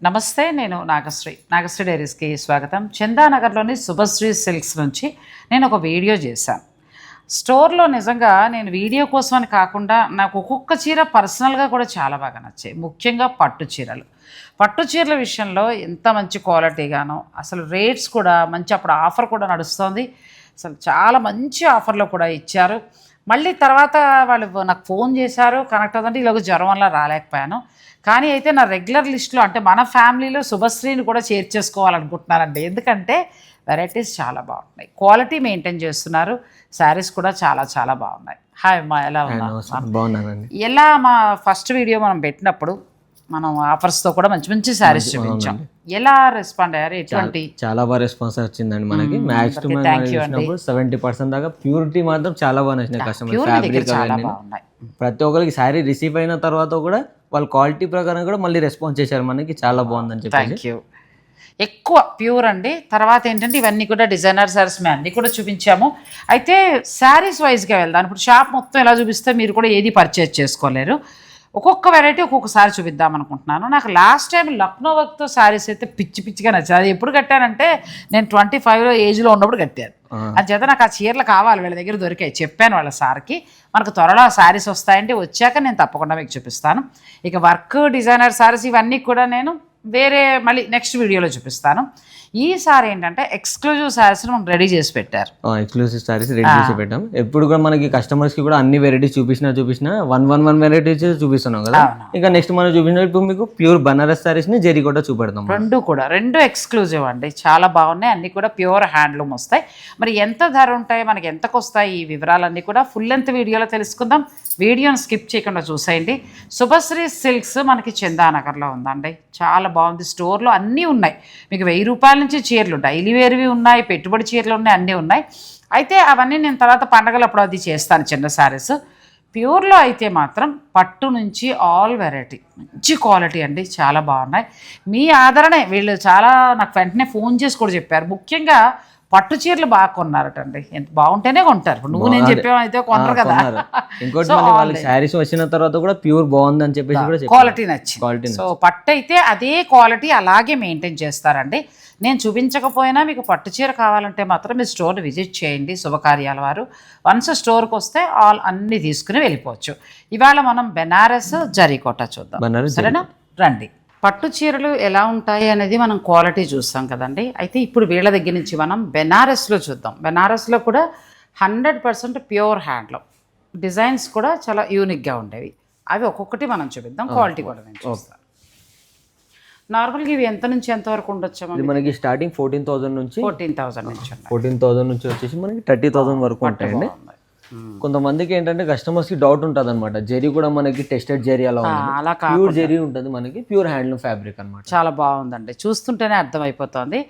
నమస్తే, నేను నాగశ్రీ డైరీస్కి స్వాగతం. చందానగర్లోని శుభశ్రీ సిల్క్స్ నుంచి నేను ఒక వీడియో చేశాను. స్టోర్లో నిజంగా నేను వీడియో కోసం అని కాకుండా నాకు ఒక్కొక్క చీర పర్సనల్గా కూడా చాలా బాగా నచ్చాయి. ముఖ్యంగా పట్టు చీరలు. పట్టు చీరల విషయంలో ఎంత మంచి క్వాలిటీగానో, అసలు రేట్స్ కూడా మంచి, అప్పుడు ఆఫర్ కూడా నడుస్తుంది. అసలు చాలా మంచి ఆఫర్లో కూడా ఇచ్చారు. మళ్ళీ తర్వాత వాళ్ళు నాకు ఫోన్ చేశారు, కనెక్ట్ అవుతుంటే ఇలాగ జ్వరం వల్ల రాలేకపోయాను. కానీ అయితే నా రెగ్యులర్ లిస్ట్లో, అంటే మన ఫ్యామిలీలో శుభశ్రీని కూడా చేర్చేసుకోవాలనుకుంటున్నానండి. ఎందుకంటే వెరైటీస్ చాలా బాగున్నాయి, క్వాలిటీ మెయింటైన్ చేస్తున్నారు, శారీస్ కూడా చాలా చాలా బాగున్నాయి. హాయ్ అమ్మా, ఎలా బాగున్నానండి. ఎలా మా ఫస్ట్ వీడియో మనం పెట్టినప్పుడు మనం ఆఫర్స్తో కూడా మంచి మంచి శారీస్ చూపించాం. ఎలా రెస్పాండ్ అయ్యారు? ఎటువంటి? చాలా బాగా రెస్పాన్స్ వచ్చిందండి మనకి. మ్యాక్స్ టు 70% దాకా ప్యూరిటీ మాత్రం చాలా బాగా నచ్చినాయి కస్టమర్. ఫ్యాబ్రిక్ ప్రతి ఒక్కరికి శారీ రిసీవ్ అయిన తర్వాత కూడా వాళ్ళ క్వాలిటీ ప్రకారం కూడా మళ్ళీ రెస్పాన్స్ చేశారు మనకి, చాలా బాగుందని చెప్పి. Thank you. ఎక్కువ ప్యూర్ అండి. తర్వాత ఏంటంటే ఇవన్నీ కూడా డిజైనర్ శారీస్ మేము అన్నీ కూడా చూపించాము. అయితే శారీస్ వైజ్గా వెళ్దాం. ఇప్పుడు షాప్ మొత్తం ఎలా చూపిస్తే మీరు కూడా ఏది పర్చేజ్ చేసుకోలేరు. ఒక్కొక్క వెరైటీ ఒక్కొక్కసారి చూపిద్దాం అనుకుంటున్నాను. నాకు లాస్ట్ టైం లక్నో వర్క్తో శారీస్ అయితే పిచ్చి పిచ్చిగా నచ్చాయి. అది ఎప్పుడు కట్టానంటే నేను 25 ఏజ్లో ఉన్నప్పుడు కట్టాను. అది చేత నాకు ఆ చీరలు కావాలి, వీళ్ళ దగ్గర దొరికాయి. చెప్పాను వాళ్ళ సార్కి, మనకు త్వరలో ఆ శారీస్ వస్తాయంటే వచ్చాక నేను తప్పకుండా మీకు చూపిస్తాను. ఇక వర్క్, డిజైనర్ శారీస్ ఇవన్నీ కూడా నేను వేరే మళ్ళీ నెక్స్ట్ వీడియోలో చూపిస్తాను. ఈసారి ఏంటంటే ఎక్స్క్లూజివ్ శారీస్ మనం రెడీ చేసి పెట్టారు. ఎక్స్క్లూజివ్ శారీస్ రెడీ చేసి పెట్టాం. ఎప్పుడు కూడా మనకి కస్టమర్స్ కి కూడా అన్ని వెరైటీస్ చూపించిన వన్ వెరైటీస్ చూపిస్తున్నాం కదా. ఇంకా నెక్స్ట్ మనం చూపించినప్పుడు మీకు ప్యూర్ బనారస్ శారీస్ ని జరీ కూడా చూపెడతాం. రెండు ఎక్స్క్లూజివ్ అండి, చాలా బాగున్నాయి. అన్ని కూడా ప్యూర్ హ్యాండ్లూమ్ వస్తాయి. మరి ఎంత ధర ఉంటాయి, మనకి ఎంతకు వస్తాయి, ఈ వివరాలన్నీ కూడా ఫుల్ లెంత్ వీడియోలో తెలుసుకుందాం. వీడియోని స్కిప్ చేయకుండా చూసేయండి. శుభశ్రీ సిల్క్స్ మనకి చందానగర్లో ఉందండి. చాలా బాగుంది. స్టోర్లో అన్నీ ఉన్నాయి. మీకు 1000 రూపాయల నుంచి చీరలు, డైలీ వేర్వి ఉన్నాయి, పెట్టుబడి చీరలు ఉన్నాయి, అన్నీ ఉన్నాయి. అయితే అవన్నీ నేను తర్వాత పండగలప్పుడు అది చేస్తాను, చిన్న శారీస్. ప్యూర్లో అయితే మాత్రం పట్టు నుంచి ఆల్ వెరైటీ మంచి క్వాలిటీ అండి, చాలా బాగున్నాయి. మీ ఆదరణే, వీళ్ళు చాలా నాకు వెంటనే ఫోన్ చేసి కూడా చెప్పారు. ముఖ్యంగా పట్టు చీరలు బాగా కొన్నారటండి. ఎంత బాగుంటేనే కొంటారు. నువ్వు నేను చెప్పామైతే కొనరు కదా. ఇంకోటి శారీస్ వచ్చిన తర్వాత కూడా ప్యూర్ బాగుంది అని చెప్పేసి క్వాలిటీ నచ్చింది. సో పట్టు అయితే అదే క్వాలిటీ అలాగే మెయింటైన్ చేస్తారండి. నేను చూపించకపోయినా మీకు పట్టు చీర కావాలంటే మాత్రం మీ స్టోర్ విజిట్ చేయండి. శుభకార్యాల వారు వన్స్ స్టోర్కి వస్తే అన్నీ తీసుకుని వెళ్ళిపోవచ్చు. ఇవాళ మనం బెనారస్ జరీకోట చూద్దాం, సరేనా? రండి. పట్టు చీరలు ఎలా ఉంటాయి అనేది మనం క్వాలిటీ చూస్తాం కదండి. అయితే ఇప్పుడు వీళ్ళ దగ్గర నుంచి మనం బెనారస్లో చూద్దాం. బెనారస్లో కూడా 100% ప్యూర్ హ్యాండ్లూమ్, డిజైన్స్ కూడా చాలా యూనిక్గా ఉండేవి. అవి ఒక్కొక్కటి మనం చూపిద్దాం. క్వాలిటీ కూడా నేను చూస్తాను. నార్మల్గా ఇవి ఎంత నుంచి ఎంత వరకు ఉండొచ్చు? మనకి స్టార్టింగ్ 14,000 నుంచి 14,000 నుంచి వచ్చేసి మనకి 30,000 వరకు ఉంటాయండి. కొంతమందికి ఏంటంటే కస్టమర్స్ కి డౌట్ ఉంటుంది అనమాట, జరీ కూడా మనకి టెస్టెడ్ జరీ అలా ప్యూర్ జరీ ఉంటుంది, మనకి ప్యూర్ హ్యాండ్లూమ్ ఫ్యాబ్రిక్ అనమాట. చాలా బాగుందండి, చూస్తుంటేనే అర్థమైపోతుంది.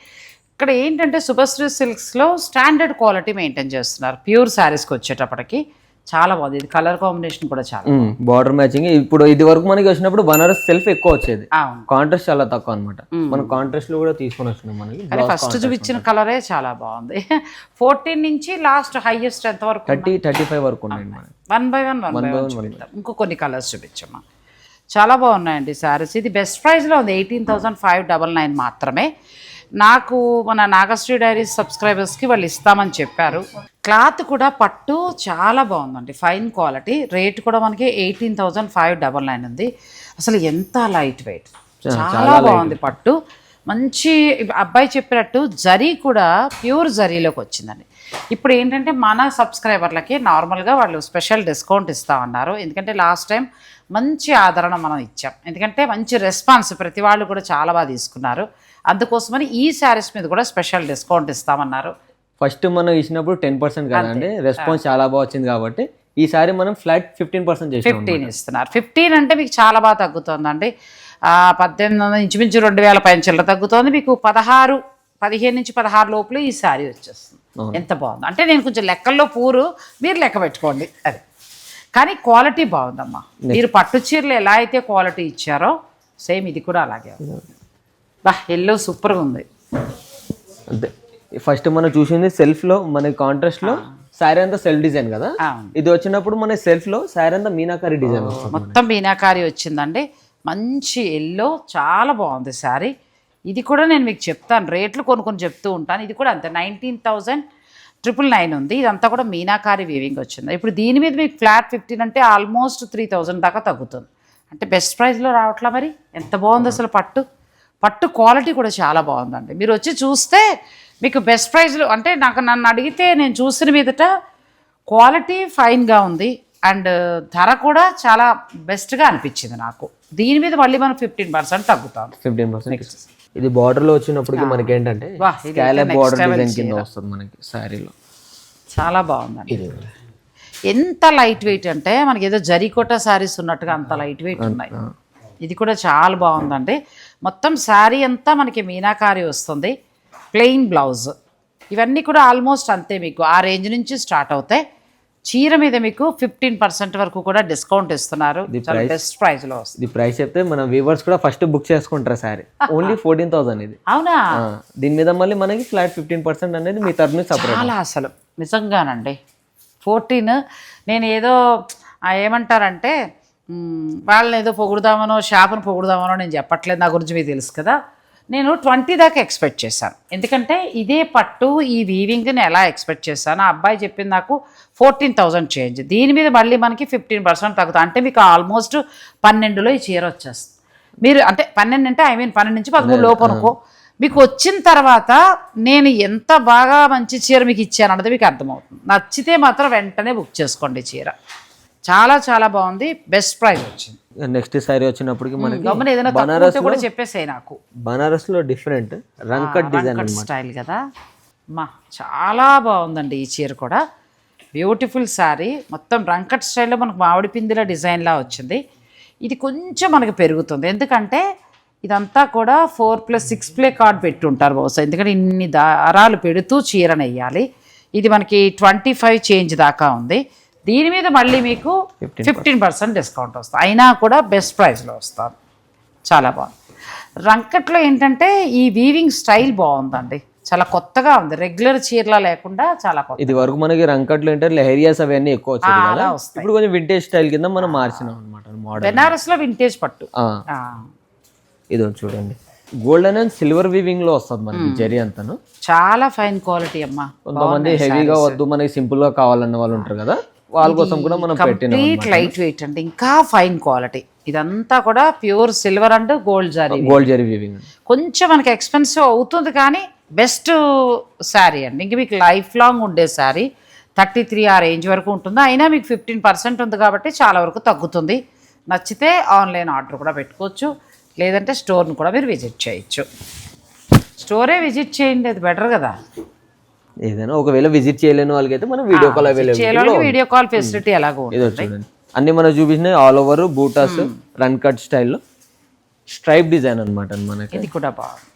ఇక్కడ ఏంటంటే శుభశ్రీ సిల్క్స్లో స్టాండర్డ్ క్వాలిటీ మెయింటైన్ చేస్తున్నారు. ప్యూర్ శారీస్కి వచ్చేటప్పటికి చాలా బాగుంది. ఇది కలర్ కాంబినేషన్ కూడా చాలా బార్డర్ మ్యాచింగ్. ఇప్పుడు ఇది వరకు మనకి వచ్చినప్పుడు బనారస్ సెల్ఫ్ ఎక్కువ వచ్చేది, కాంట్రాస్ట్ చాలా తక్కువ అనమాట. మనం కాంట్రాస్ట్ లో కూడా తీసుకొని వచ్చినాం. మనకి ఫస్ట్ చూపించిన కలరే చాలా బాగుంది. 14 నుంచి లాస్ట్ హైయెస్ట్ ఎంత వరకు? 30-35 వరకు ఉన్నాయి. వన్ బై వన్ ఇంకో కొన్ని కలర్స్ చూపించమ్మా. చాలా బాగున్నాయండి శారీస్. ఇది బెస్ట్ ప్రైస్లో ఉంది, 18,599 మాత్రమే. నాకు మన నాగశ్రీ డైరీస్ సబ్స్క్రైబర్స్కి వాళ్ళు ఇస్తామని చెప్పారు. క్లాత్ కూడా పట్టు చాలా బాగుందండి, ఫైన్ క్వాలిటీ. రేట్ కూడా మనకి 18,599 ఉంది. అసలు ఎంత లైట్ వెయిట్, చాలా బాగుంది పట్టు. మంచి అబ్బాయి చెప్పినట్టు జరీ కూడా ప్యూర్ జరీలోకి వచ్చిందండి. ఇప్పుడు ఏంటంటే మన సబ్స్క్రైబర్లకి నార్మల్గా వాళ్ళు స్పెషల్ డిస్కౌంట్ ఇస్తామన్నారు. ఎందుకంటే లాస్ట్ టైం మంచి ఆదరణ మనం ఇచ్చాం, ఎందుకంటే మంచి రెస్పాన్స్, ప్రతి వాళ్ళు కూడా చాలా బాగా తీసుకున్నారు. అందుకోసమని ఈ శారీస్ మీద కూడా స్పెషల్ డిస్కౌంట్ ఇస్తామన్నారు. ఫస్ట్ మనం ఇచ్చినప్పుడు 10% కదండి, రెస్పాన్స్ చాలా బాగా వచ్చింది కాబట్టి ఈసారి మనం ఫ్లాట్ 15% 15 ఇస్తున్నారు. 15 అంటే మీకు చాలా బాగా తగ్గుతుందండి. 1800 ఇంచుమించు 2000 పైన చిల్లర తగ్గుతుంది. మీకు 15 నుంచి 16 లోపల ఈ శారీ వచ్చేస్తుంది. ఎంత బాగుంది అంటే, నేను కొంచెం లెక్కల్లో పూరు, మీరు లెక్క పెట్టుకోండి అది. కానీ క్వాలిటీ బాగుందమ్మా. మీరు పట్టు చీరలు ఎలా అయితే క్వాలిటీ ఇచ్చారో సేమ్ ఇది కూడా అలాగే ఉంది. బా, ఎల్లో సూపర్గా ఉంది. అంతే. ఫస్ట్ మనం చూసింది సెల్ఫ్ లో, మన కాంట్రాస్ట్ లో శారీ అంతా సెల్ఫ్ డిజైన్ కదా. ఇది వచ్చినప్పుడు మన సెల్ఫ్ లో శారీ అంతా మీనాకారి డిజైన్, మొత్తం మీనాకారి వచ్చిందండి. మంచి ఎల్లో, చాలా బాగుంది శారీ. ఇది కూడా నేను మీకు చెప్తాను, రేట్లు కొన్ని చెప్తూ ఉంటాను. ఇది కూడా అంతే 19,999 ఉంది. ఇదంతా కూడా మీనాకారి వీవింగ్ వచ్చింది. ఇప్పుడు దీని మీద మీకు ఫ్లాట్ 15 అంటే ఆల్మోస్ట్ 3,000 దాకా తగ్గుతుంది. అంటే బెస్ట్ ప్రైస్లో రావట్లా మరి. ఎంత బాగుంది అసలు పట్టు క్వాలిటీ కూడా చాలా బాగుందండి. మీరు వచ్చి చూస్తే మీకు బెస్ట్ ప్రైస్లో అంటే నన్ను అడిగితే నేను చూసిన మీదట క్వాలిటీ ఫైన్గా ఉంది అండ్ ధర కూడా చాలా బెస్ట్గా అనిపించింది నాకు. దీని మీద మళ్ళీ మనం 15% తగ్గుతాం. 15%. ఇది బార్డర్లో వచ్చినప్పటికి మనకి ఏంటంటే స్కాలప్ బార్డర్ డిజైన్ కింద వస్తుంది మనకి శారీలో. చాలా బాగుందండి. ఎంత లైట్ వెయిట్ అంటే మనకి ఏదో జరీకోట శారీస్ ఉన్నట్టుగా అంత లైట్ వెయిట్ ఉన్నాయి. ఇది కూడా చాలా బాగుందండి. మొత్తం శారీ అంతా మనకి మీనాకారి వస్తుంది, ప్లెయిన్ బ్లౌజ్. ఇవన్నీ కూడా ఆల్మోస్ట్ అంతే, మీకు ఆ రేంజ్ నుంచి స్టార్ట్ అవుతాయి. చీర మీద మీకు 15% వరకు కూడా డిస్కౌంట్ ఇస్తున్నారు. బెస్ట్ ప్రైస్ లో వస్తుంది. ఇది ప్రైస్ చెప్తే మన వ్యూవర్స్ కూడా ఫస్ట్ బుక్ చేసుకుంటారు సారీ. ఓన్లీ 14,000 ఇది. అవునా? దీని మీద మళ్ళీ మనకి ఫ్లాట్ 15% అనేది మీ తరఫు నుంచి సపరేట్. చాలా అసలు నిజంగానండి 14. నేను ఏదో ఏమంటారంటే వాళ్ళని ఏదో పొగుడుదామనో షాపును పొగుడుదామనో నేను చెప్పట్లేదు, నా గురించి మీకు తెలుసు కదా. నేను 20 దాకా ఎక్స్పెక్ట్ చేశాను. ఎందుకంటే ఇదే పట్టు ఈ వీవింగ్ని ఎలా ఎక్స్పెక్ట్ చేశాను. ఆ అబ్బాయి చెప్పింది నాకు 14,000 చేంజ్. దీని మీద మళ్ళీ మనకి 15% తగ్గుతుంది. అంటే మీకు ఆల్మోస్ట్ 12లో ఈ చీర వచ్చేస్తుంది. మీరు అంటే 12 అంటే 12 నుంచి 13 లోపు అనుకో. మీకు వచ్చిన తర్వాత నేను ఎంత బాగా మంచి చీర మీకు ఇచ్చాను అన్నది మీకు అర్థమవుతుంది. నచ్చితే మాత్రం వెంటనే బుక్ చేసుకోండి. చీర చాలా చాలా బాగుంది, బెస్ట్ ప్రైస్ వచ్చింది. నెక్స్ట్ సారీ వచ్చినప్పటికి మనకి బనారస్ కూడా చెప్పేసాయి నాకు. బనారస్ లో డిఫరెంట్ రంకట్ డిజైన్ స్టైల్ కదా మా, చాలా బాగుందండి ఈ చీర కూడా. బ్యూటిఫుల్ శారీ, మొత్తం రంకట్ స్టైల్లో మనకు మామిడి పిందిల డిజైన్లా వచ్చింది. ఇది కొంచెం మనకు పెరుగుతుంది ఎందుకంటే ఇదంతా కూడా 4+6 ప్లే కార్డ్ పెట్టి ఉంటారు బహుశా, ఎందుకంటే ఇన్ని దారాలు పెడుతూ చీరను వేయాలి. ఇది మనకి 25 చేంజ్ దాకా ఉంది. దీని మీద మళ్ళీ మీకు 15% డిస్కౌంట్ వస్తుంది. అయినా కూడా బెస్ట్ ప్రైస్లో వస్తారు. చాలా బాగుంది. రంకట్లో ఏంటంటే ఈ వీవింగ్ స్టైల్ బాగుందండి, చాలా కొత్తగా ఉంది. రెగ్యులర్ చీరలా లేకుండా చాలా కొత్త. ఇది వరకు మనకి రంకట్లో ఏంటంటే లెహరియాస్ అవన్నీ ఎక్కువ వచ్చాయి కదా, ఇప్పుడు కొంచెం వింటేజ్ స్టైల్ కింద మనం మార్చినాం అనమాట. మోడల్ బెనారస్ లో వింటేజ్ పట్టు. ఇది చూడండి, గోల్డెన్ అండ్ సిల్వర్ వీవింగ్ లో వస్తుంది మనకి జరీ అంతాను. చాలా ఫైన్ క్వాలిటీ అమ్మా. కొంతమంది హెవీగా వద్దు మనకి సింపుల్ గా కావాలన్న వాళ్ళు ఉంటారు కదా, వాళ్ళ కోసం కూడా మనం పెట్టినాం. లైట్ వెయిట్ అంటే ఇంకా ఫైన్ క్వాలిటీ. ఇదంతా కూడా pure silver and gold zari weaving. కొంచెం మనకి ఎక్స్పెన్సివ్ అవుతుంది కానీ బెస్ట్ శారీ అండి. ఇంక మీకు లైఫ్ లాంగ్ ఉండే శారీ. 33 ఆ రేంజ్ వరకు ఉంటుంది. అయినా మీకు 15% ఉంది కాబట్టి చాలా వరకు తగ్గుతుంది. నచ్చితే ఆన్లైన్ ఆర్డర్ కూడా పెట్టుకోవచ్చు, లేదంటే స్టోర్ని కూడా మీరు విజిట్ చేయొచ్చు. స్టోరే విజిట్ చేయండి, అది బెటర్ కదా. ఏదైనా ఒకవేళ విజిట్ చేయలేని వాళ్ళకైతే మనం video call available, video call facility ఎలాగో చూడండి. అన్ని మనం చూపించినాయి ఆల్ ఓవర్ బూటాస్ రన్ కట్ స్టైల్లో స్ట్రైప్ డిజైన్ అనమాట మనకి. ఇది కూడా బాగుంది.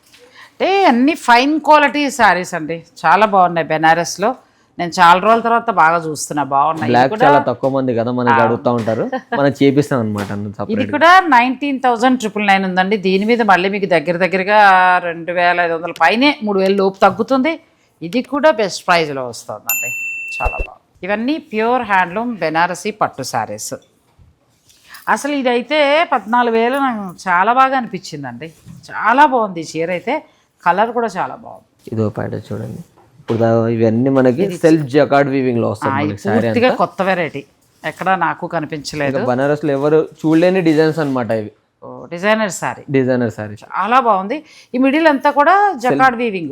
అంటే అన్ని ఫైన్ క్వాలిటీ శారీస్ అండి, చాలా బాగున్నాయి. బెనారస్లో నేను చాలా రోజుల తర్వాత బాగా చూస్తున్నా, బాగున్నాయి. బ్లాక్ చాలా తక్కువ మంది కదా మనకి అడుగుతూ ఉంటారు, మనం చేపిస్తాం అనమాట. ఇది కూడా 19,999 ఉందండి. దీని మీద మళ్ళీ మీకు దగ్గరగా 2,500 పైనే 3,000 లోపు తగ్గుతుంది. ఇది కూడా బెస్ట్ ప్రైస్లో వస్తుందండి, చాలా బాగుంది. ఇవన్నీ ప్యూర్ హ్యాండ్లూమ్ బెనారసీ పట్టు శారీస్. అసలు ఇదైతే 14,000 నాకు చాలా బాగా అనిపించిందండి. చాలా బాగుంది ఈ చీర అయితే, కలర్ కూడా చాలా బాగుంది. ఇదో ప్యాటర్న్ చూడండి. ఇప్పుడు ఇవన్నీ మనకి సెల్ఫ్ జకార్డ్ వీవింగ్ లో వస్తుంది. పూర్తిగా కొత్త వెరైటీ, ఎక్కడ నాకు కనిపించలేదు. బనారస్ లో ఎవరు చూడలేని డిజైన్స్ అనమాట ఇవి. డిజైనర్ సారీ చాలా బాగుంది. ఈ మిడిల్ అంతా కూడా జకార్డ్ వీవింగ్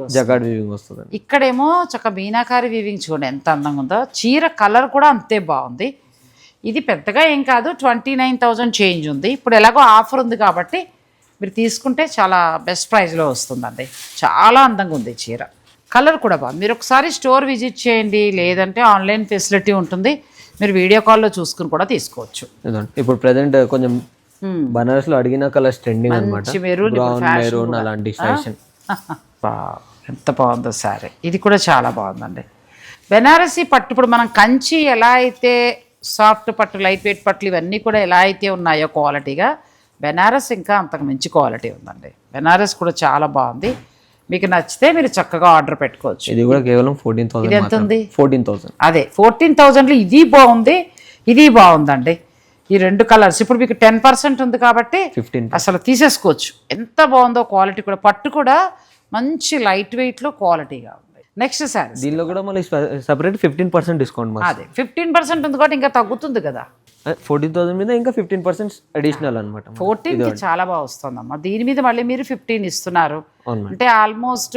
వస్తుంది. ఇక్కడేమో చక్క మీనాకారి వీవింగ్ చూడండి ఎంత అందంగా ఉందో. చీర కలర్ కూడా అంతే బాగుంది. ఇది పెద్దగా ఏం కాదు, 29,000 చేంజ్ ఉంది. ఇప్పుడు ఎలాగో ఆఫర్ ఉంది కాబట్టి మీరు తీసుకుంటే చాలా బెస్ట్ ప్రైస్లో వస్తుందండి. చాలా అందంగా ఉంది చీర, కలర్ కూడా బాగుంది. మీరు ఒకసారి స్టోర్ విజిట్ చేయండి, లేదంటే ఆన్లైన్ ఫెసిలిటీ ఉంటుంది, మీరు వీడియో కాల్లో చూసుకుని కూడా తీసుకోవచ్చు. ఇప్పుడు ప్రెసెంట్ కొంచెం బనారస్ లో అడిగిన కలర్స్ ట్రెండింగ్ అన్నమాట. మెరూన్ అలాంటి ఫ్యాషన్. ఎంత బాగుందో సారీ. ఇది కూడా చాలా బాగుందండి. బెనారసీ పట్టు ఇప్పుడు మనం కంచి ఎలా అయితే సాఫ్ట్ పట్టు, లైట్ వెయిట్ పట్లు ఇవన్నీ కూడా ఎలా అయితే ఉన్నాయో క్వాలిటీగా, బెనారస్ ఇంకా అంతకు మించి క్వాలిటీ ఉందండి. బెనారస్ కూడా చాలా బాగుంది. మీకు నచ్చితే మీరు చక్కగా ఆర్డర్ పెట్టుకోవచ్చు. ఇది కూడా కేవలం 14,000. ఇది ఎంత ఉంది? 14,000. అదే 14,000లో ఇది బాగుంది, ఇది బాగుందండి. ఈ 2 కలర్స్ ఇప్పుడు మీకు 10% ఉంది కాబట్టి 15 అసలు తీసేసుకోవచ్చు. ఎంత బాగుందో క్వాలిటీ కూడా, పట్టు కూడా మంచి లైట్ వెయిట్లో క్వాలిటీగా ఉంది. నెక్స్ట్ శారీస్ దీనిలో కూడా మళ్ళీ సపరేట్ 15% డిస్కౌంట్ అదే 15% ఉంది కాబట్టి ఇంకా తగ్గుతుంది కదా. 14,000 మీద ఇంకా 15% అడిషనల్ అనమాట. 14కి చాలా బాగా వస్తుందమ్మా. దీని మీద మళ్ళీ మీరు 15 ఇస్తున్నారు అంటే ఆల్మోస్ట్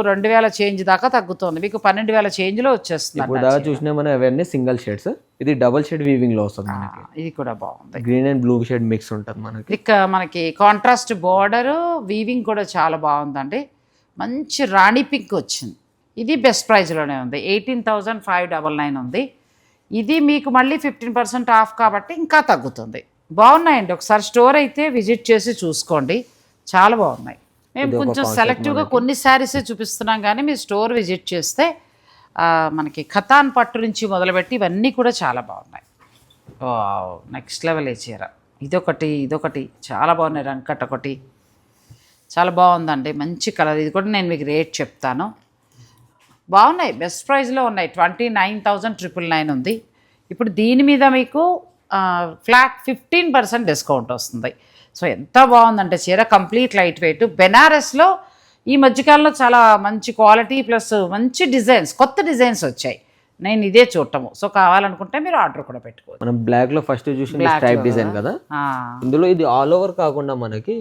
2,000 చేంజ్ దాకా తగ్గుతుంది. మీకు 12,000 చేంజ్లో వచ్చేస్తుంది. ఇప్పుడు దాకా చూసినా మనం అవన్నీ సింగిల్ షేడ్స్, ఇది డబుల్ షేడ్ వీవింగ్ లో వస్తుంది మనకి. ఇది కూడా బాగుంది. Green and blue shade mix ఉంటుంది మనకి. ఇక మనకి కాంట్రాస్ట్ బార్డర్ వీవింగ్ కూడా చాలా బాగుందండి. మంచి రాణి పింక్ వచ్చింది. ఇది బెస్ట్ ప్రైస్లోనే ఉంది. 18,599 ఉంది. ఇది మీకు మళ్ళీ 15% ఆఫ్ కాబట్టి ఇంకా తగ్గుతుంది. బాగున్నాయండి. ఒకసారి స్టోర్ అయితే విజిట్ చేసి చూసుకోండి, చాలా బాగున్నాయి. మేము కొంచెం సెలెక్టివ్గా కొన్ని శారీసే చూపిస్తున్నాం కానీ మీరు స్టోర్ విజిట్ చేస్తే మనకి ఖతాన్ పట్టు నుంచి మొదలుపెట్టి ఇవన్నీ కూడా చాలా బాగున్నాయి. నెక్స్ట్ లెవెల్ చీర ఇదొకటి చాలా బాగున్నాయి. రంకట్ ఒకటి చాలా బాగుందండి, మంచి కలర్. ఇది కూడా నేను మీకు రేట్ చెప్తాను. బాగున్నాయి, బెస్ట్ ప్రైస్లో ఉన్నాయి. 29,999 ఉంది. ఇప్పుడు దీని మీద మీకు ఫ్లాట్ 15% డిస్కౌంట్ వస్తుంది. సో ఎంత బాగుందంటే చీర కంప్లీట్ లైట్ వెయిట్. బెనారస్లో ఈ మధ్యకాలంలో చాలా మంచి క్వాలిటీ ప్లస్ మంచి డిజైన్స్, కొత్త డిజైన్స్ వచ్చాయి. నేను ఇదే చూడటము. సో కావాలనుకుంటే మీరు ఆర్డర్ కూడా పెట్టుకోవచ్చు. మనం బ్లాక్ లో ఫస్ట్ చూసిన స్ట్రైప్ డిజైన్ కదా, ఇందులో ఇది ఆల్ ఓవర్ కాకుండా మనకి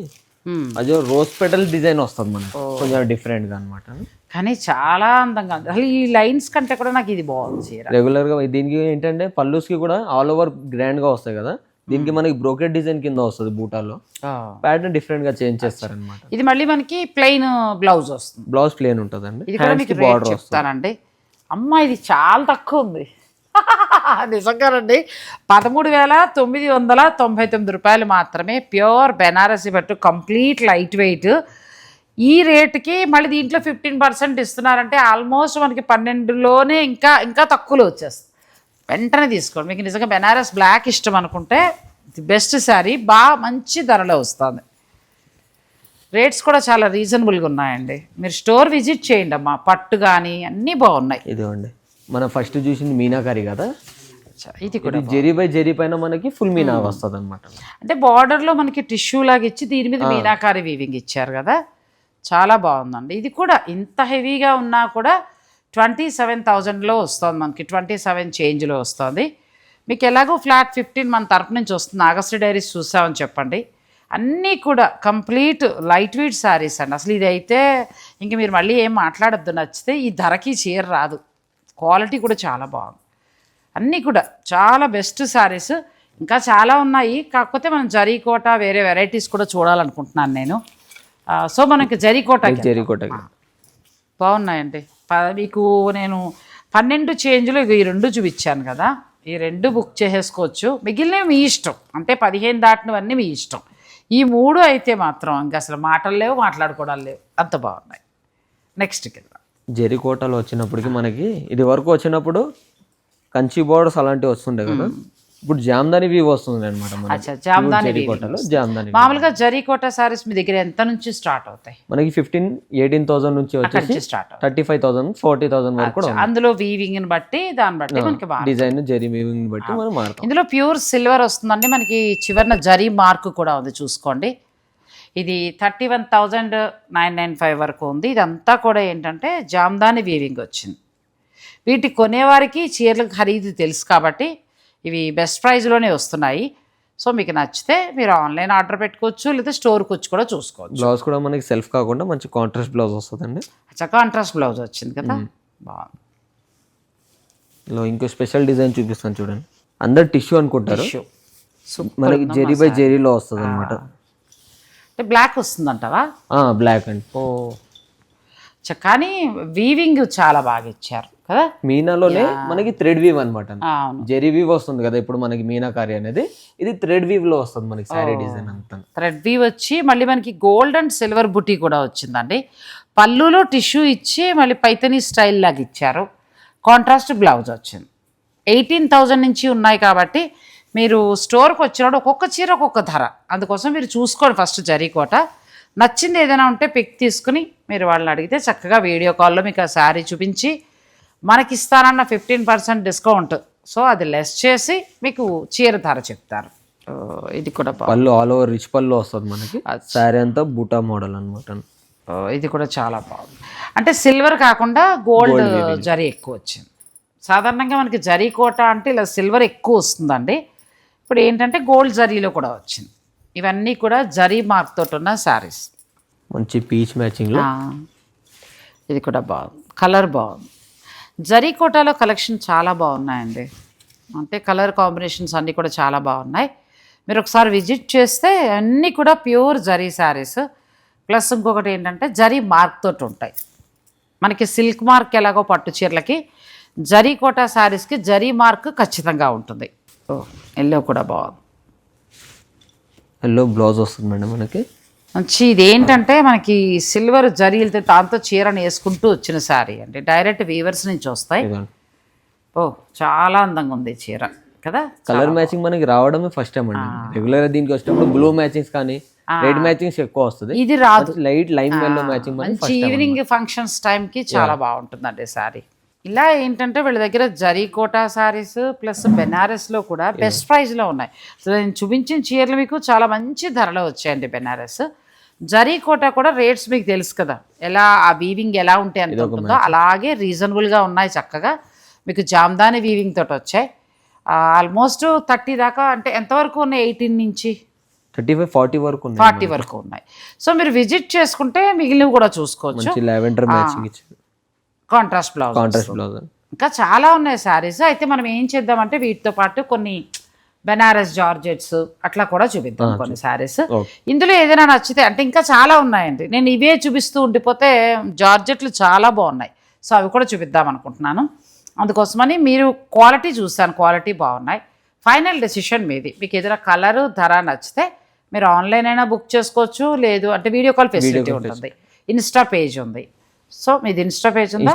అదే రోజ్ పెటల్ డిజైన్ వస్తుంది మనకి, కొంచెం డిఫరెంట్ గా అనమాట. కానీ చాలా అందంగా ఉంది. అసలు ఈ లైన్స్ కంటే కూడా నాకు ఇది బాగుంది చీర. రెగ్యులర్ గా దీనికి ఏంటంటే పల్లూస్ కి కూడా ఆల్ ఓవర్ గ్రాండ్ గా వస్తాయి కదా, దీనికి మనకి బ్రోకెట్ డిజైన్ కింద వస్తుంది. బూటాలో ప్యాటర్న్ డిఫరెంట్ గా చేంజ్ చేస్తారనమాట. ఇది మళ్ళీ మనకి ప్లెయిన్ బ్లౌజ్ వస్తుంది. బ్లౌజ్ ప్లెయిన్ ఉంటుందండి. ఇది కూడా మీకు రేట్ చెప్తానండి. అమ్మ ఇది చాలా తక్కువ ఉంది నిజంగానండి. 13,999 రూపాయలు మాత్రమే. ప్యూర్ బెనారసీ పట్టు, కంప్లీట్ లైట్ వెయిట్. ఈ రేటుకి మళ్ళీ దీంట్లో 15% ఇస్తున్నారంటే ఆల్మోస్ట్ మనకి 12లోనే ఇంకా తక్కువలో వచ్చేస్తుంది. వెంటనే తీసుకోండి. మీకు నిజంగా బెనారస్ బ్లాక్ ఇష్టం అనుకుంటే ది బెస్ట్ శారీ, బాగా మంచి ధరలో వస్తుంది. రేట్స్ కూడా చాలా రీజనబుల్గా ఉన్నాయండి. మీరు స్టోర్ విజిట్ చేయండి అమ్మా. పట్టు కానీ అన్నీ బాగున్నాయి. ఇదిగోండి మనం ఫస్ట్ చూసింది మీనాకారి కదా, ఇది కూడా జెరీ బై జెరీ పైన మనకి ఫుల్ మీనా వస్తుంది అనమాట. అంటే బార్డర్లో మనకి టిష్యూ లాగా ఇచ్చి దీని మీద మీనాకారి వీవింగ్ ఇచ్చారు కదా, చాలా బాగుందండి. ఇది కూడా ఇంత హెవీగా ఉన్నా కూడా 27,000లో వస్తుంది మనకి, 27 చేంజ్లో వస్తుంది. మీకు ఎలాగో ఫ్లాట్ 15 మన తరపు నుంచి వస్తుంది. ఆగస్టు డైరీస్ చూసామని చెప్పండి. అన్నీ కూడా కంప్లీట్ లైట్ వెయిట్ శారీస్ అండి. అసలు ఇది అయితే ఇంక మీరు మళ్ళీ ఏం మాట్లాడద్దు. నచ్చితే ఈ ధరకి చీర రాదు. క్వాలిటీ కూడా చాలా బాగుంది. అన్నీ కూడా చాలా బెస్ట్ శారీస్. ఇంకా చాలా ఉన్నాయి, కాకపోతే మనం జరీకోట వేరే వెరైటీస్ కూడా చూడాలనుకుంటున్నాను నేను. సో మనకి జరీకోట బాగున్నాయండి. మీకు నేను 12 చేంజ్లో ఈ 2 చూపించాను కదా, ఈ 2 బుక్ చేసేసుకోవచ్చు. మిగిలినవి మీ ఇష్టం, అంటే 15 దాటినవన్నీ మీ ఇష్టం. ఈ 3 అయితే మాత్రం ఇంకా అసలు మాటలు లేవు, మాట్లాడుకోవడాలు లేవు, అంత బాగున్నాయి. నెక్స్ట్కి వెళ్దాం. జరీకోటలో వచ్చినప్పటికి మనకి ఇది వరకు వచ్చినప్పుడు కంచి బోర్డర్స్ అలాంటివి వస్తుండే కదా, ఇప్పుడు జామ్దాని వీవ్ వస్తుంది అనమాట. మామూలుగా జరీకోట సారీస్ మీ దగ్గర ఎంత నుంచి స్టార్ట్ అవుతాయి? మనకి 18,000 నుంచి వచ్చేసి 35,000 40,000 వరకు కూడా. అందులో వీవింగ్ ని బట్టి దాన్ని బట్టి మనకి డిజైన్ జరీ వీవింగ్ బట్టి మనం మారుతాం. ఇందులో ప్యూర్ సిల్వర్ వస్తుందండి. మనకి చివరిన జరీ మార్క్ కూడా ఉంది, చూసుకోండి. ఇది 31,995 వరకు ఉంది. ఇదంతా కూడా ఏంటంటే జామ్దాని వీవింగ్ వచ్చింది. వీటి కొనేవారికి చీరలకు ఖరీదు తెలుసు కాబట్టి ఇవి బెస్ట్ ప్రైస్లోనే వస్తున్నాయి. సో మీకు నచ్చితే మీరు ఆన్లైన్ ఆర్డర్ పెట్టుకోవచ్చు, లేదా స్టోర్కి వచ్చి కూడా చూసుకోవచ్చు. బ్లౌజ్ కూడా మనకి సెల్ఫ్ కాకుండా మంచి కాంట్రాస్ట్ బ్లౌజ్ వస్తుందండి. కాంట్రాస్ట్ బ్లౌజ్ వచ్చింది కదా, బాగుంది. ఇలా ఇంకో స్పెషల్ డిజైన్ చూపిస్తాను చూడండి. అందరు టిష్యూ అనుకుంటారు, మనకి జెరీ బై జెరీలో వస్తుంది అనమాట. బ్లాక్ వస్తుందంటావా? బ్లాక్ అండి. కానీ వీవింగ్ చాలా బాగా ఇచ్చారు కదా. మీనాలోనే మనకి థ్రెడ్ వీవ్ అనమాట. జెరీ వీవ్ వస్తుంది కదా ఇప్పుడు మనకి మీనాకారి అనేది, ఇది థ్రెడ్ వీవ్ లో వస్తుంది మనకి సారీ డిజైన్ అంతా. థ్రెడ్ వీవ్ వచ్చి మళ్ళీ మనకి గోల్డ్ అండ్ సిల్వర్ బుటీ కూడా వచ్చిందండి. పళ్ళులో టిష్యూ ఇచ్చి మళ్ళీ పైతనీ స్టైల్ లాగా ఇచ్చారు. కాంట్రాస్ట్ బ్లౌజ్ వచ్చింది. 18,000 నుంచి ఉన్నాయి కాబట్టి మీరు స్టోర్కి వచ్చినప్పుడు ఒక్కొక్క చీర ఒక్కొక్క ధర. అందుకోసం మీరు చూసుకోండి ఫస్ట్ జరీకోట. నచ్చింది ఏదైనా ఉంటే పిక్ తీసుకుని మీరు వాళ్ళని అడిగితే చక్కగా వీడియో కాల్లో మీకు ఆ శారీ చూపించి మనకిస్తానన్న 15% డిస్కౌంట్, సో అది లెస్ చేసి మీకు చీర ధర చెప్తారు. ఇది కూడా పళ్ళు ఆల్ ఓవర్ రిచ్ పళ్ళు వస్తుంది మనకి. శారీ అంతా బూటా మోడల్ అనమాట. ఇది కూడా చాలా బాగుంది. అంటే సిల్వర్ కాకుండా గోల్డ్ జరీ ఎక్కువ వచ్చింది. సాధారణంగా మనకి జరీ కోట అంటే ఇలా సిల్వర్ ఎక్కువ వస్తుందండి. ఇప్పుడు ఏంటంటే గోల్డ్ జరీలో కూడా వచ్చింది. ఇవన్నీ కూడా జరీ మార్క్ తోటి ఉన్న శారీస్. మంచి పీచ్ మ్యాచింగ్లో. ఇది కూడా బాగుంది, కలర్ బాగుంది. జరీ కోటాలో కలెక్షన్ చాలా బాగున్నాయండి. అంటే కలర్ కాంబినేషన్స్ అన్నీ కూడా చాలా బాగున్నాయి. మీరు ఒకసారి విజిట్ చేస్తే అన్నీ కూడా ప్యూర్ జరీ శారీస్. ప్లస్ ఇంకొకటి ఏంటంటే జరీ మార్క్ తోటి ఉంటాయి. మనకి సిల్క్ మార్క్ ఎలాగో పట్టు చీరలకి జరీ కోటా శారీస్కి జరీ మార్క్ ఖచ్చితంగా ఉంటుంది. ఎల్లో కూడా బాగుంది. ఎల్లో బ్లౌజ్ వస్తుంది మేడం మనకి. మంచి ఇదేంటంటే మనకి సిల్వర్ జరీలతో దాంతో చీరను వేసుకుంటూ వచ్చిన శారీ అండి. డైరెక్ట్ వీవర్స్ నుంచి వస్తాయి. చాలా అందంగా ఉంది చీర కదా. కలర్ మ్యాచింగ్ మనకి రావడమే ఫస్ట్ టైం అండి. రెగ్యులర్ దీనికి వచ్చినప్పుడు బ్లూ మ్యాచింగ్స్ కానీ రెడ్ మ్యాచింగ్స్ ఎక్కువ వస్తుంది. ఇది రాదు, లైట్ లైన్ ఎల్లో మ్యాచింగ్. మంచి ఈవినింగ్ ఫంక్షన్స్ టైంకి చాలా బాగుంటుందండి శారీ. ఇలా ఏంటంటే వీళ్ళ దగ్గర జరీ కోటా శారీస్ ప్లస్ బెనారస్లో కూడా బెస్ట్ ప్రైస్లో ఉన్నాయి. సో నేను చూపించిన చీరలు మీకు చాలా మంచి ధరలో వచ్చాయండి. బెనారస్ జరీ కోటా కూడా రేట్స్ మీకు తెలుసు కదా, ఎలా ఆ వీవింగ్ ఎలా ఉంటే ఎంత ఉంటుందో అలాగే రీజనబుల్గా ఉన్నాయి. చక్కగా మీకు జామ్దాని వీవింగ్ తోటి వచ్చాయి. ఆల్మోస్ట్ 30 దాకా, అంటే ఎంతవరకు ఉన్నాయి? 18 నుంచి 35, 40 వరకు 40 వరకు ఉన్నాయి. సో మీరు విజిట్ చేసుకుంటే మిగిలినవి కూడా చూసుకోవచ్చు. లావెండర్ మ్యాచింగ్ ఇచ్చారు, కాంట్రాస్ట్ బ్లౌజ్. ఇంకా చాలా ఉన్నాయి శారీస్. అయితే మనం ఏం చేద్దామంటే వీటితో పాటు కొన్ని బెనారస్ జార్జెట్స్ అట్లా కూడా చూపిద్దాం కొన్ని శారీస్. ఇందులో ఏదైనా నచ్చితే, అంటే ఇంకా చాలా ఉన్నాయండి, నేను ఇవే చూపిస్తూ ఉండిపోతే జార్జెట్లు చాలా బాగున్నాయి. సో అవి కూడా చూపిద్దాం అనుకుంటున్నాను. అందుకోసమని మీరు క్వాలిటీ చూస్తాను, క్వాలిటీ బాగున్నాయి. ఫైనల్ డెసిషన్ మీది. మీకు ఏదైనా కలరు ధర నచ్చితే మీరు ఆన్లైన్ అయినా బుక్ చేసుకోవచ్చు, లేదు అంటే వీడియో కాల్ ఫెసిలిటీ ఉంటుంది. ఇన్స్టా పేజ్ ఉంది. సో మీది ఇన్స్టా పేజ్ ఉంది.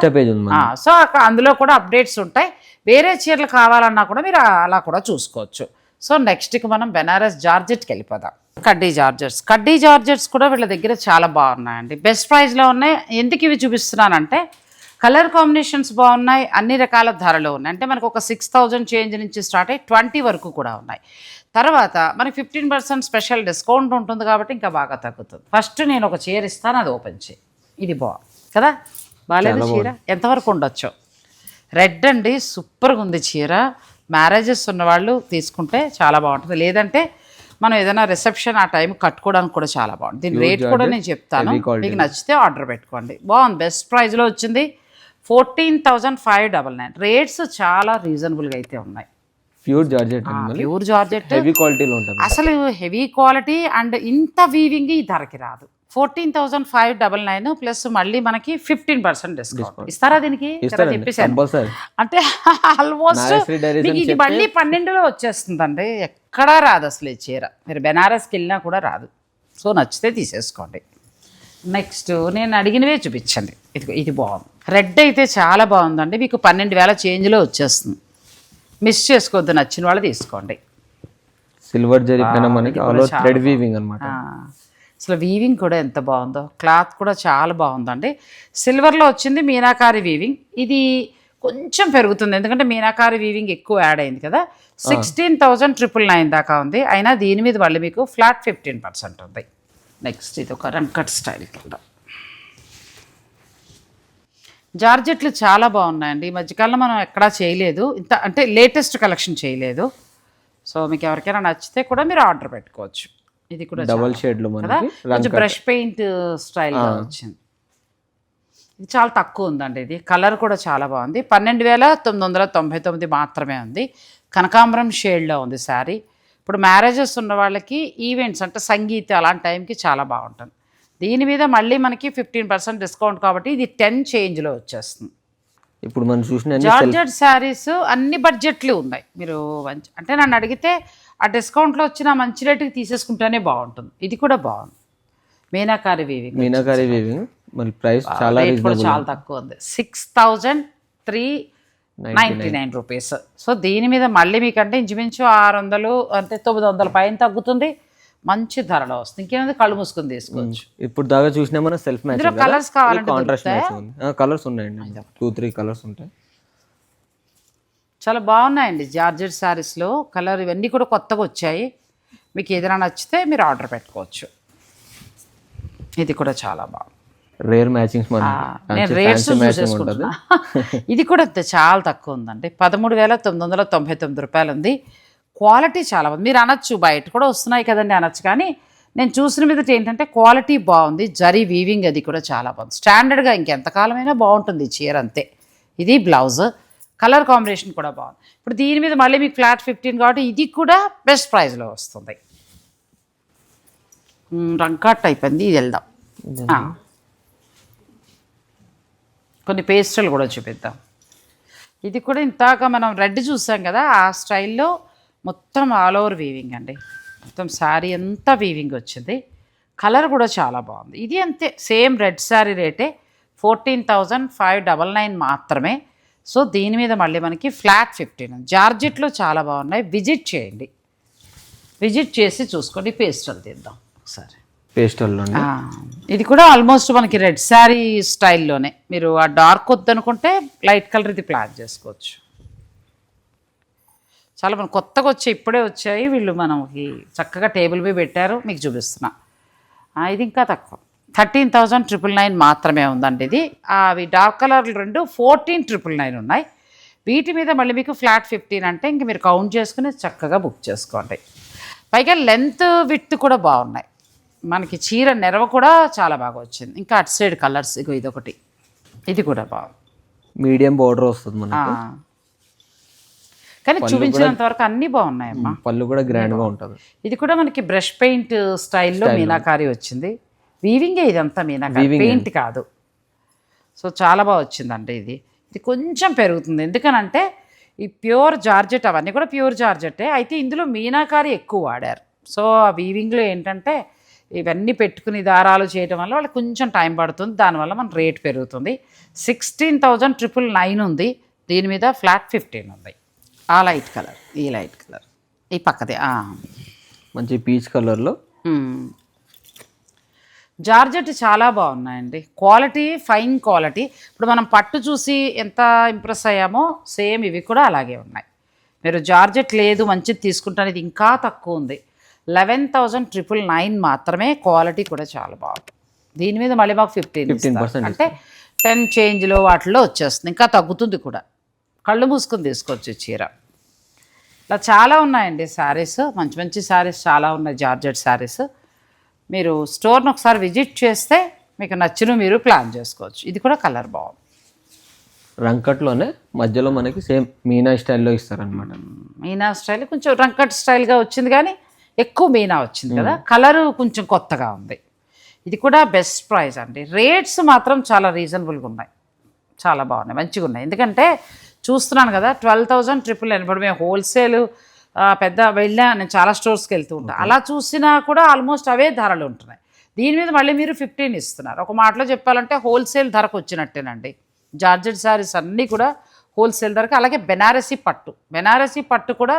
సో అందులో కూడా అప్డేట్స్ ఉంటాయి. వేరే చీరలు కావాలన్నా కూడా మీరు అలా కూడా చూసుకోవచ్చు. సో నెక్స్ట్కి మనం బెనారస్ జార్జెట్కి వెళ్ళిపోదాం. కడ్డీ జార్జెట్స్ కూడా వీళ్ళ దగ్గర చాలా బాగున్నాయండి. బెస్ట్ ప్రైస్లో ఉన్నాయి. ఎందుకు ఇవి చూపిస్తున్నానంటే కలర్ కాంబినేషన్స్ బాగున్నాయి, అన్ని రకాల ధరలు ఉన్నాయి. అంటే మనకు ఒక 6000 చేంజ్ నుంచి స్టార్ట్ అయ్యి 20 వరకు కూడా ఉన్నాయి. తర్వాత మనకి 15% స్పెషల్ డిస్కౌంట్ ఉంటుంది కాబట్టి ఇంకా బాగా తగ్గుతుంది. ఫస్ట్ నేను ఒక చీర ఇస్తాను, అది ఓపెన్ చేయి. ఇది బాగుంది కదా, బాగాలేదు చీర. ఎంతవరకు ఉండొచ్చు? రెడ్ అండి, సూపర్గా ఉంది చీర. మ్యారేజెస్ ఉన్నవాళ్ళు తీసుకుంటే చాలా బాగుంటుంది. లేదంటే మనం ఏదైనా రిసెప్షన్ ఆ టైం కట్టుకోవడానికి కూడా చాలా బాగుంది. దీని రేట్ కూడా నేను చెప్తాను, మీకు నచ్చితే ఆర్డర్ పెట్టుకోండి. బాగుంది, బెస్ట్ ప్రైస్లో వచ్చింది. 14,599. రేట్స్ చాలా రీజనబుల్గా అయితే ఉన్నాయి. ప్యూర్ జార్జెట్ హెవీ క్వాలిటీలో ఉంటుంది. అసలు హెవీ క్వాలిటీ అండ్ ఇంత వీవింగ్ ఈ ధరకి రాదు. 14,599 ప్లస్ మళ్ళీ మనకి 15% డిస్కౌంట్ ఇస్తారా దీనికి? చెప్పేసాను. అంటే ఆల్మోస్ట్ ఇది మళ్ళీ 12లో వచ్చేస్తుందండి. ఎక్కడా రాదు అసలు ఈ చీర. మీరు బెనారస్కి వెళ్ళినా కూడా రాదు. సో నచ్చితే తీసేసుకోండి. నెక్స్ట్ నేను అడిగినవే చూపించండి. ఇది బాగుంది. రెడ్ అయితే చాలా బాగుందండి. మీకు 12,000 చేంజ్లో వచ్చేస్తుంది. మిస్ చేసుకోవద్దు, నచ్చిన వాళ్ళు తీసుకోండి. సిల్వర్ జరీ పైన మనకి థ్రెడ్ వీవింగ్ అన్నమాట. అసలు వీవింగ్ కూడా ఎంత బాగుందో, క్లాత్ కూడా చాలా బాగుందండి. సిల్వర్లో వచ్చింది మీనాకారి వీవింగ్. ఇది కొంచెం పెరుగుతుంది ఎందుకంటే మీనాకారి వీవింగ్ ఎక్కువ యాడ్ అయింది కదా. 16,999 దాకా ఉంది. అయినా దీని మీద మళ్ళీ మీకు ఫ్లాట్ 15% ఉంది. నెక్స్ట్ ఇది ఒక రన్ కట్ స్టైల్ కింద జార్జెట్లు చాలా బాగున్నాయండి. ఈ మధ్యకాలంలో మనం ఎక్కడా చేయలేదు ఇంత, అంటే లేటెస్ట్ కలెక్షన్ చేయలేదు. సో మీకు ఎవరికైనా నచ్చితే కూడా మీరు ఆర్డర్ పెట్టుకోవచ్చు. ఇది కూడా డబుల్ షేడ్లో కదా, కొంచెం బ్రష్ పెయింట్ స్టైల్గా వచ్చింది. ఇది చాలా తక్కువ ఉందండి. ఇది కలర్ కూడా చాలా బాగుంది. 12,999 మాత్రమే ఉంది. కనకాంబరం షేడ్లో ఉంది శారీ. ఇప్పుడు మ్యారేజెస్ ఉన్న వాళ్ళకి ఈవెంట్స్ అంటే సంగీత అలాంటి టైంకి చాలా బాగుంటుంది. దీని మీద మళ్ళీ మనకి 15% డిస్కౌంట్ కాబట్టి ఇది 10 చేంజ్లో వచ్చేస్తుంది. ఇప్పుడు మనం చూసిన జార్జెట్ శారీస్ అన్ని బడ్జెట్లు ఉన్నాయి. మీరు అంటే నన్ను అడిగితే ఆ డిస్కౌంట్లో వచ్చిన మంచి రేటుకి తీసేసుకుంటేనే బాగుంటుంది. ఇది కూడా బాగుంది. మీనాకారి వీవింగ్ మరి ప్రైస్ చాలా రీజనబుల్, చాలా తక్కువ ఉంది. 6,399 రూపీస్. సో దీని మీద మళ్ళీ మీకంటే ఇంచుమించు 600 అంటే 900 పైన తగ్గుతుంది. మంచి ధరలో వస్తుంది. ఇంకేమైనా కళ్ళు మూసుకొని తీసుకోవచ్చు. ఇప్పుడు దాకా చూసినా మనం సెల్ఫ్ మ్యాచింగ్ కలర్స్ కావాలంటే కలర్స్ ఉన్నాయండి, 2-3 కలర్స్ ఉంటాయి. చాలా బాగున్నాయండి జార్జెట్ శారీస్లో కలర్. ఇవన్నీ కూడా కొత్తగా వచ్చాయి. మీకు ఏదైనా నచ్చితే మీరు ఆర్డర్ పెట్టుకోవచ్చు. ఇది కూడా చాలా బాగుంది. రేర్ మ్యాచింగ్స్ నేను రేట్స్ చూసేసుకుంటున్నా. ఇది కూడా చాలా తక్కువ ఉందండి, 13,999 రూపాయలు ఉంది. క్వాలిటీ చాలా బాగుంది. మీరు అనొచ్చు బయట కూడా వస్తున్నాయి కదండి అనొచ్చు, కానీ నేను చూసిన మీదట ఏంటంటే క్వాలిటీ బాగుంది. జరీ వీవింగ్ అది కూడా చాలా బాగుంది. స్టాండర్డ్గా ఇంకెంతకాలమైనా బాగుంటుంది ఈ చీర అంతే. ఇది బ్లౌజ్, కలర్ కాంబినేషన్ కూడా బాగుంది. ఇప్పుడు దీని మీద మళ్ళీ మీకు ఫ్లాట్ 15 కాబట్టి ఇది కూడా బెస్ట్ ప్రైస్లో వస్తుంది. రంకాట్ అయిపోయింది, ఇది వెళ్దాం. కొన్ని పేస్టల్ కూడా చూపిద్దాం. ఇది కూడా ఇంతాక మనం రెడ్ చూసాం కదా, ఆ స్టైల్లో మొత్తం ఆల్ ఓవర్ వీవింగ్ అండి. మొత్తం శారీ అంతా వీవింగ్ వచ్చింది. కలర్ కూడా చాలా బాగుంది. ఇది అంతే సేమ్ రెడ్ శారీ రేటే 14,599 మాత్రమే. సో దీని మీద మళ్ళీ మనకి ఫ్లాట్ 15. జార్జెట్లో చాలా బాగున్నాయి, విజిట్ చేయండి. విజిట్ చేసి చూసుకోండి. పేస్టల్ తీద్దాం ఒకసారి. పేస్టల్లో ఇది కూడా ఆల్మోస్ట్ మనకి రెడ్ శారీ స్టైల్లోనే. మీరు ఆ డార్క్ వద్దనుకుంటే లైట్ కలర్ ఇది ప్లాన్ చేసుకోవచ్చు. చాలా మనం కొత్తగా వచ్చాయి, ఇప్పుడే వచ్చాయి వీళ్ళు, మనకి చక్కగా టేబుల్ మీద పెట్టారు, మీకు చూపిస్తున్నా. ఇది ఇంకా తక్కువ 13,999 మాత్రమే ఉందండి. ఇది అవి డార్క్ కలర్లు రెండు 14,999 ఉన్నాయి. వీటి మీద మళ్ళీ మీకు ఫ్లాట్ 15 అంటే ఇంక మీరు కౌంట్ చేసుకుని చక్కగా బుక్ చేసుకోండి. పైగా లెంత్ విడ్త్ కూడా బాగున్నాయి. మనకి చీర నెరవ కూడా చాలా బాగా వచ్చింది. ఇంకా అటు సైడ్ కలర్స్ ఇగో ఇదొకటి, ఇది కూడా బాగుంది. మీడియం బోర్డర్ వస్తుంది మనకి, కానీ చూపించినంత వరకు అన్నీ బాగున్నాయమ్మా. పళ్ళు కూడా గ్రాండ్గా ఉంటుంది. ఇది కూడా మనకి బ్రష్ పెయింట్ స్టైల్లో మీనాకారి వచ్చింది. వీవింగే ఇదంతా మీనాకారి, పెయింట్ కాదు. సో చాలా బాగా వచ్చిందండి. ఇది కొంచెం పెరుగుతుంది, ఎందుకనంటే ఈ ప్యూర్ జార్జెట్ అవన్నీ కూడా ప్యూర్ జార్జెట్టే, అయితే ఇందులో మీనాకారి ఎక్కువ వాడారు. సో ఆ వీవింగ్లో ఏంటంటే ఇవన్నీ పెట్టుకుని దారాలు చేయడం వల్ల వాళ్ళకి కొంచెం టైం పడుతుంది, దానివల్ల మన రేట్ పెరుగుతుంది. 16,999 ఉంది. దీని మీద ఫ్లాట్ 15 ఉంది. ఆ లైట్ కలర్, ఈ లైట్ కలర్, ఈ పక్కదే మంచి పీచ్ కలర్లో జార్జెట్ చాలా బాగున్నాయండి. Quality fine quality. ఇప్పుడు మనం పట్టు చూసి ఎంత ఇంప్రెస్ అయ్యామో సేమ్ ఇవి కూడా అలాగే ఉన్నాయి. మీరు జార్జెట్ లేదు మంచిది తీసుకుంటాను, ఇది ఇంకా తక్కువ ఉంది. 11,999 మాత్రమే. క్వాలిటీ కూడా చాలా బాగుంది. దీని మీద మళ్ళీ మాకు 15% అంటే 10 చేంజ్లో వాటిలో వచ్చేస్తుంది, ఇంకా తగ్గుతుంది కూడా. కళ్ళు మూసుకొని తీసుకోవచ్చు చీర. ఇలా చాలా ఉన్నాయండి శారీస్, మంచి మంచి శారీస్ చాలా ఉన్నాయి, జార్జెట్ శారీస్. మీరు స్టోర్ని ఒకసారి విజిట్ చేస్తే మీకు నచ్చిన మీరు ప్లాన్ చేసుకోవచ్చు. ఇది కూడా కలర్ బాగుంది. రంకట్లోనే మధ్యలో మనకి సేమ్ మీనా స్టైల్లో ఇస్తారనమాట. మీనా స్టైల్ కొంచెం రంకట్ స్టైల్గా వచ్చింది, కానీ ఎక్కువ మీనా వచ్చింది కదా, కలరు కొంచెం కొత్తగా ఉంది. ఇది కూడా బెస్ట్ ప్రైస్ అండి. రేట్స్ మాత్రం చాలా రీజనబుల్గా ఉన్నాయి, చాలా బాగున్నాయి, మంచిగా ఉన్నాయి. ఎందుకంటే చూస్తున్నాను కదా 12,999. ఇప్పుడు మేము హోల్సేల్ పెద్ద వెళ్ళా, నేను చాలా స్టోర్స్కి వెళ్తూ ఉంటాను, అలా చూసినా కూడా ఆల్మోస్ట్ అవే ధరలు ఉంటున్నాయి. దీని మీద మళ్ళీ మీరు 15 ఇస్తున్నారు. ఒక మాటలో చెప్పాలంటే హోల్సేల్ ధరకు వచ్చినట్టేనండి. జార్జెట్ శారీస్ అన్నీ కూడా హోల్సేల్ ధరకు. అలాగే బెనారసీ పట్టు కూడా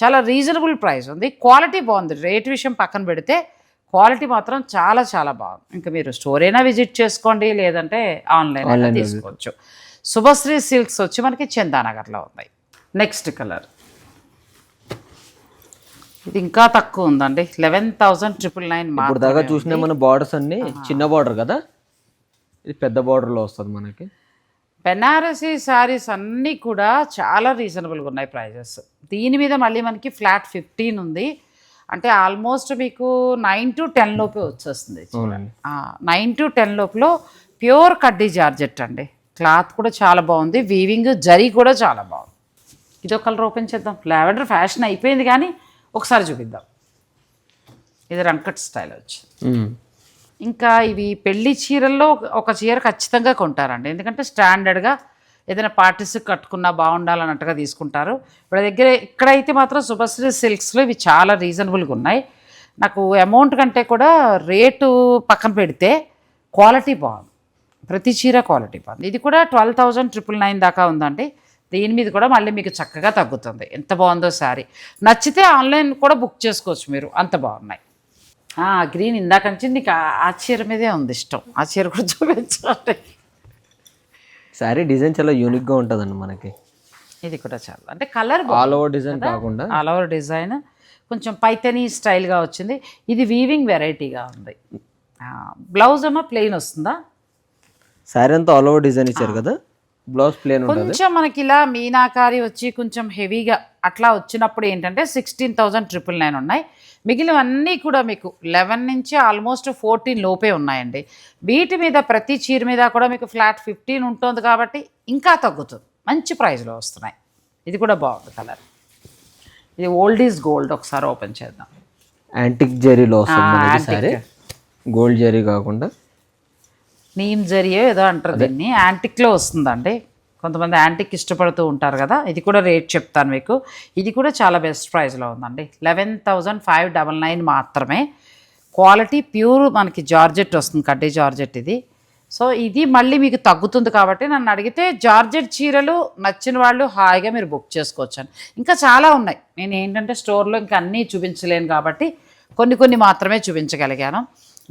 చాలా రీజనబుల్ ప్రైస్ ఉంది. క్వాలిటీ బాగుంది. రేట్ విషయం పక్కన పెడితే క్వాలిటీ మాత్రం చాలా చాలా బాగుంది. ఇంకా మీరు స్టోర్ అయినా విజిట్ చేసుకోండి, లేదంటే ఆన్లైన్ అయినా తీసుకోవచ్చు. శుభశ్రీ సిల్క్స్ వచ్చి మనకి చందానగర్లో ఉన్నాయి. నెక్స్ట్ కలర్ ఇది ఇంకా తక్కువ ఉందండి, 11,999 ఇప్పుడు దాకా చూసిన మన బార్డర్స్ అన్ని చిన్న బార్డర్ కదా, ఇది పెద్ద బార్డర్లో వస్తుంది మనకి. బెనారసీ శారీస్ అన్నీ కూడా చాలా రీజనబుల్గా ఉన్నాయి ప్రైజెస్. దీని మీద మళ్ళీ మనకి ఫ్లాట్ 15 ఉంది. అంటే ఆల్మోస్ట్ మీకు 9 to 10 లోపే వచ్చేస్తుంది. 9 to 10 లోపల ప్యూర్ కడ్డీ జార్జెట్ అండి. క్లాత్ కూడా చాలా బాగుంది, వీవింగ్ జరీ కూడా చాలా బాగుంది. ఇదో కలర్ ఓపెన్ చేద్దాం. లావెండర్ ఫ్యాషన్ అయిపోయింది, కానీ ఒకసారి చూపిద్దాం. ఇది రంకట్ స్టైల్ వచ్చి. ఇంకా ఇవి పెళ్లి చీరల్లో ఒక చీర ఖచ్చితంగా కొంటారండి, ఎందుకంటే స్టాండర్డ్గా ఏదైనా పార్టీస్ కట్టుకున్నా బాగుండాలన్నట్టుగా తీసుకుంటారు. వీళ్ళ దగ్గర ఇక్కడైతే మాత్రం శుభశ్రీ సిల్క్స్లో ఇవి చాలా రీజనబుల్గా ఉన్నాయి. నాకు అమౌంట్ కంటే కూడా రేటు పక్కన పెడితే క్వాలిటీ బాగుంది, ప్రతి చీర క్వాలిటీ బాగుంది. ఇది కూడా 12,999 దాకా ఉందండి. దీని మీద కూడా మళ్ళీ మీకు చక్కగా తగ్గుతుంది. ఎంత బాగుందో శారీ. నచ్చితే ఆన్లైన్ కూడా బుక్ చేసుకోవచ్చు మీరు, అంత బాగున్నాయి. గ్రీన్ ఇందాక నుంచి నీకు ఆ చీర మీదే ఉంది ఇష్టం, ఆ చీర కూడా చూపించాలి. శారీ డిజైన్ చాలా యూనిక్గా ఉంటుందండి మనకి. ఇది కూడా చాలా అంటే కలర్ ఆల్ ఓవర్ డిజైన్ కాకుండా ఆల్ ఓవర్ డిజైన్ కొంచెం పైతనీ స్టైల్గా వచ్చింది. ఇది వీవింగ్ వెరైటీగా ఉంది. బ్లౌజ్ ఏమో ప్లెయిన్ వస్తుందా? శారీ అంతా ఆల్ ఓవర్ డిజైన్ ఇచ్చారు కదా, బ్లౌజ్ ప్లేన్ ఉంటుంది. కొంచెం మనకి ఇలా మీనాకారి వచ్చి కొంచెం హెవీగా అట్లా వచ్చినప్పుడు ఏంటంటే 16,999 ఉన్నాయి. మిగిలినవన్నీ కూడా మీకు 11 నుంచి ఆల్మోస్ట్ 14 లోపే ఉన్నాయండి. వీటి మీద ప్రతి చీర మీద కూడా మీకు ఫ్లాట్ 15 ఉంటుంది కాబట్టి ఇంకా తగ్గుతుంది, మంచి ప్రైస్లో వస్తున్నాయి. ఇది కూడా బాగుంది కలర్. ఇది ఓల్డ్ ఈజ్ గోల్డ్. ఒకసారి ఓపెన్ చేద్దాం. యాంటిక్ జరీలో వస్తుంది సారీ, గోల్డ్ జరీ కాకుండా నీమ్ జరియో ఏదో అంటారు దీన్ని. యాంటిక్లో వస్తుందండి. కొంతమంది యాంటిక్ ఇష్టపడుతూ ఉంటారు కదా. ఇది కూడా రేట్ చెప్తాను మీకు. ఇది కూడా చాలా బెస్ట్ ప్రైస్లో ఉందండి. 11,599 మాత్రమే. క్వాలిటీ ప్యూర్ మనకి జార్జెట్ వస్తుంది, కడ్డీ జార్జెట్ ఇది. సో ఇది మళ్ళీ మీకు తగ్గుతుంది కాబట్టి నన్ను అడిగితే జార్జెట్ చీరలు నచ్చిన వాళ్ళు హాయిగా మీరు బుక్ చేసుకోవచ్చు అని. ఇంకా చాలా ఉన్నాయి. నేను ఏంటంటే స్టోర్లో ఇంకా అన్నీ చూపించలేను కాబట్టి కొన్ని మాత్రమే చూపించగలిగాను.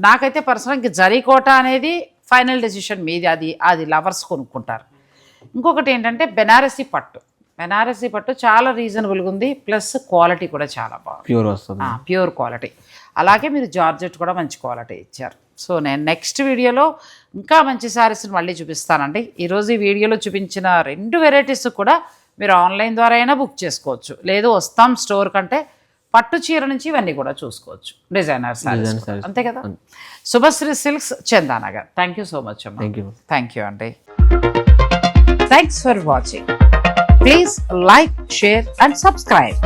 నాకైతే పర్సనల్ ఇంక జరీకోట అనేది ఫైనల్ డెసిషన్ మీది. అది లవర్స్ కొనుక్కుంటారు. ఇంకొకటి ఏంటంటే బెనారసీ పట్టు చాలా రీజనబుల్గా ఉంది, ప్లస్ క్వాలిటీ కూడా చాలా బాగుంది, ప్యూర్ వస్తుంది, ప్యూర్ క్వాలిటీ. అలాగే మీరు జార్జెట్ కూడా మంచి క్వాలిటీ ఇచ్చారు. సో నేను నెక్స్ట్ వీడియోలో ఇంకా మంచి శారీస్ని మళ్ళీ చూపిస్తానండి. ఈరోజు ఈ వీడియోలో చూపించిన 2 వెరైటీస్ కూడా మీరు ఆన్లైన్ ద్వారా అయినా బుక్ చేసుకోవచ్చు, లేదు వస్తాం స్టోర్ కంటే పట్టు చీర నుంచి ఇవన్నీ కూడా చూసుకోవచ్చు. డిజైనర్ శారీస్ అంతే కదా. Subhashree silks, Chandanagar. Thank you so much అమ్మా. థ్యాంక్ యూ అండి. Thanks for watching. Please like, share and subscribe.